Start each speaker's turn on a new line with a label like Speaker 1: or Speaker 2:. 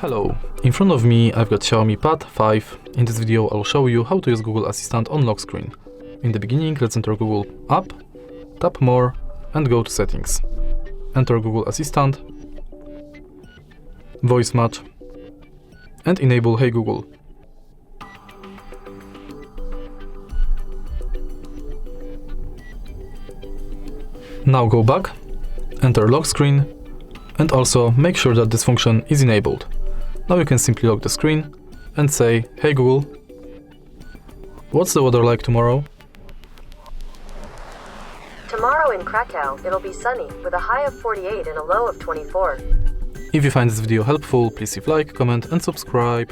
Speaker 1: Hello, in front of me I've got Xiaomi Pad 5. In this video I'll show you how to use Google Assistant on lock screen. In the beginning, let's enter Google app, tap more and go to settings. Enter Google Assistant, voice match and enable Hey Google. Now go back, enter lock screen and also make sure that this function is enabled. Now you can simply lock the screen and say, Hey Google, what's the weather like tomorrow?
Speaker 2: Tomorrow in Krakow, it'll be sunny, with a high of 48 and a low of 24.
Speaker 1: If you find this video helpful, please leave a like, comment and subscribe.